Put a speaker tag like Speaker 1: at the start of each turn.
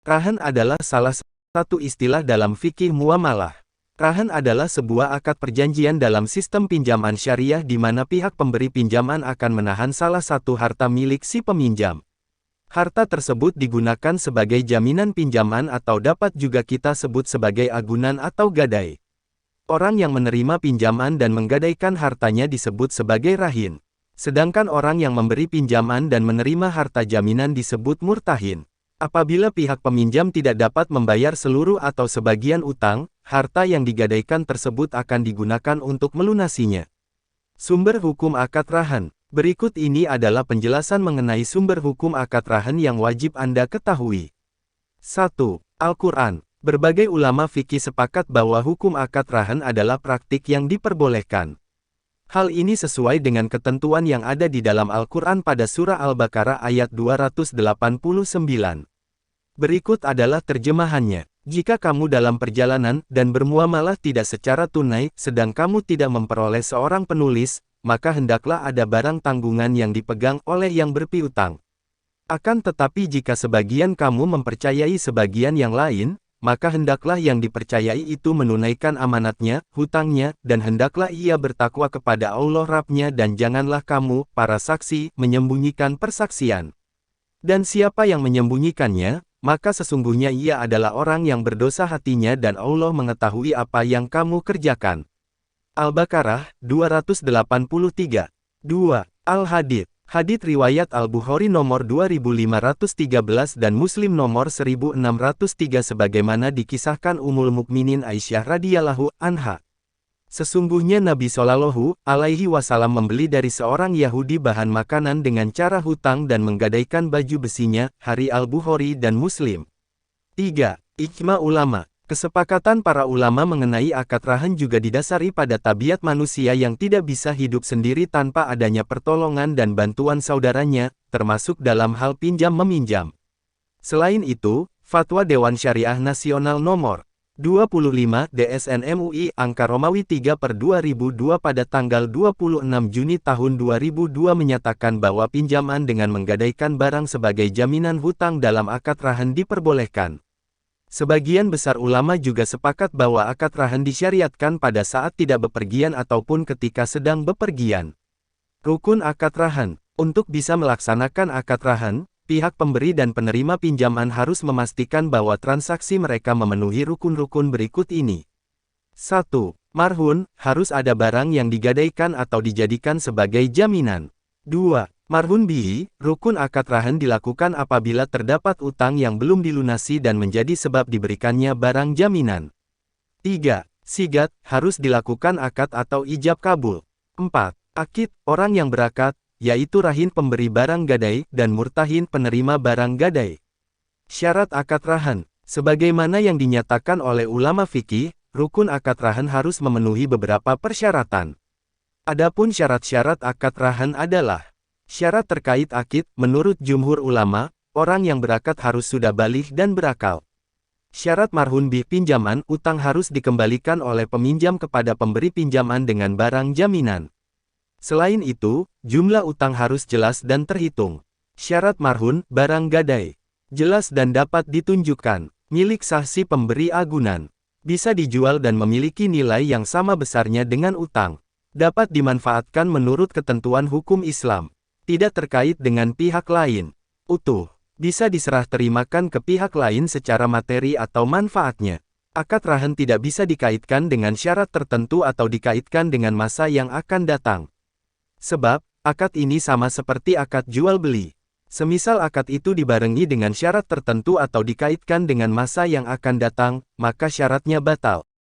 Speaker 1: Rahan adalah salah satu istilah dalam fikih muamalah. Rahan adalah sebuah akad perjanjian dalam sistem pinjaman syariah di mana pihak pemberi pinjaman akan menahan salah satu harta milik si peminjam. Harta tersebut digunakan sebagai jaminan pinjaman atau dapat juga kita sebut sebagai agunan atau gadai. Orang yang menerima pinjaman dan menggadaikan hartanya disebut sebagai rahin. Sedangkan orang yang memberi pinjaman dan menerima harta jaminan disebut murtahin. Apabila pihak peminjam tidak dapat membayar seluruh atau sebagian utang, harta yang digadaikan tersebut akan digunakan untuk melunasinya. Sumber hukum akad rahan. Berikut ini adalah penjelasan mengenai sumber hukum akad rahan yang wajib Anda ketahui. 1. Al-Quran. Berbagai ulama fikih sepakat bahwa hukum akad rahan adalah praktik yang diperbolehkan. Hal ini sesuai dengan ketentuan yang ada di dalam Al-Quran pada surah Al-Baqarah ayat 289. Berikut adalah terjemahannya. Jika kamu dalam perjalanan dan bermuamalah tidak secara tunai, sedang kamu tidak memperoleh seorang penulis, maka hendaklah ada barang tanggungan yang dipegang oleh yang berpiutang. Akan tetapi jika sebagian kamu mempercayai sebagian yang lain, maka hendaklah yang dipercayai itu menunaikan amanatnya, hutangnya, dan hendaklah ia bertakwa kepada Allah Rabb-nya dan janganlah kamu, para saksi, menyembunyikan persaksian. Dan siapa yang menyembunyikannya, maka sesungguhnya ia adalah orang yang berdosa hatinya dan Allah mengetahui apa yang kamu kerjakan. Al-Baqarah, 283. 2. Al-Hadith. Hadits riwayat Al-Bukhari nomor 2513 dan Muslim nomor 1603 sebagaimana dikisahkan Ummul Mukminin Aisyah radhiyallahu anha. Sesungguhnya Nabi Shallallahu alaihi wasallam membeli dari seorang Yahudi bahan makanan dengan cara hutang dan menggadaikan baju besinya, hari Al-Bukhari dan Muslim. 3. Ijma ulama. Kesepakatan para ulama mengenai akad rahan juga didasari pada tabiat manusia yang tidak bisa hidup sendiri tanpa adanya pertolongan dan bantuan saudaranya, termasuk dalam hal pinjam-meminjam. Selain itu, Fatwa Dewan Syariah Nasional nomor 25 DSN MUI angka Romawi 3/2002 pada tanggal 26 Juni tahun 2002 menyatakan bahwa pinjaman dengan menggadaikan barang sebagai jaminan hutang dalam akad rahan diperbolehkan. Sebagian besar ulama juga sepakat bahwa akad rahan disyariatkan pada saat tidak bepergian ataupun ketika sedang bepergian. Rukun akad rahan. Untuk bisa melaksanakan akad rahan, pihak pemberi dan penerima pinjaman harus memastikan bahwa transaksi mereka memenuhi rukun-rukun berikut ini. 1. Marhun, harus ada barang yang digadaikan atau dijadikan sebagai jaminan. 2. Marhun bihi, rukun akad rahan dilakukan apabila terdapat utang yang belum dilunasi dan menjadi sebab diberikannya barang jaminan. 3. Sigat, harus dilakukan akad atau ijab kabul. 4. Akid, orang yang berakad, yaitu rahin pemberi barang gadai, dan murtahin penerima barang gadai. Syarat akad rahan. Sebagaimana yang dinyatakan oleh ulama fikih, rukun akad rahan harus memenuhi beberapa persyaratan. Adapun syarat-syarat akad rahan adalah: syarat terkait akid, menurut jumhur ulama, orang yang berakad harus sudah baligh dan berakal. Syarat marhun bih pinjaman, utang harus dikembalikan oleh peminjam kepada pemberi pinjaman dengan barang jaminan. Selain itu, jumlah utang harus jelas dan terhitung. Syarat marhun, barang gadai, jelas dan dapat ditunjukkan. Milik sah si pemberi agunan. Bisa dijual dan memiliki nilai yang sama besarnya dengan utang. Dapat dimanfaatkan menurut ketentuan hukum Islam. Tidak terkait dengan pihak lain. Utuh. Bisa diserah terimakan ke pihak lain secara materi atau manfaatnya. Akad rahan tidak bisa dikaitkan dengan syarat tertentu atau dikaitkan dengan masa yang akan datang. Sebab, akad ini sama seperti akad jual-beli. Semisal akad itu dibarengi dengan syarat tertentu atau dikaitkan dengan masa yang akan datang, maka syaratnya batal.